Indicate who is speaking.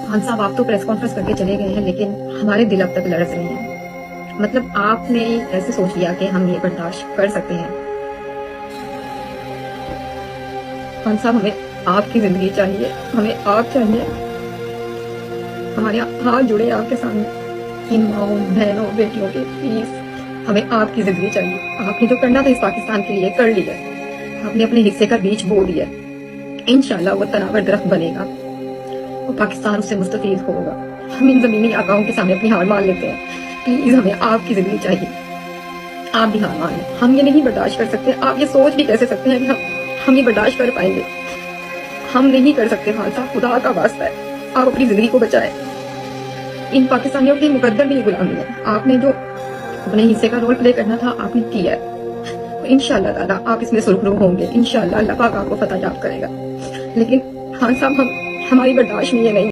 Speaker 1: खान साहब आप तो प्रेस कॉन्फ्रेंस करके चले गए हैं, लेकिन हमारे दिल अब तक लरस रहे हैं। मतलब आपने ऐसे सोच लिया कि हम ये बर्दाश्त कर सकते हैं। खान साहब हमें आपकी जिंदगी चाहिए, हमें आप चाहिए। हमारे हाथ जुड़े आपके सामने, इन माओं बहनों बेटियों के, प्लीज हमें आपकी जिंदगी चाहिए। आपने जो करना था इस पाकिस्तान के लिए कर लिया, आपने अपने हिस्से का बीज बो दिया। इंशाल्लाह वो तनावर दरख्त बनेगा और पाकिस्तान उससे मुस्तफीद होगा। हम इन जमीनी आकाओं के सामने अपनी हार मान लेते हैं। प्लीज हमें आपकी जिंदगी चाहिए, आप भी हार मान लें। हम ये नहीं बर्दाश्त कर सकते। आप ये सोच भी कैसे सकते हैं कि हम ये बर्दाश्त कर पाएंगे? हम नहीं कर सकते। खान साहब खुदा का वास्ता है, आप अपनी जिंदगी को बचाएं। इन पाकिस्तानियों के मुकद्दर भी गुलामी है। आपने जो अपने हिस्से का रोल प्ले करना था आपने किया है। इंशाअल्लाह ताला आप इसमें सुरखरू होंगे। इंशाअल्लाह अल्लाह पाक आपको फतह याब करेगा। लेकिन खान साहब हमारी बर्दाश्त में ये नहीं।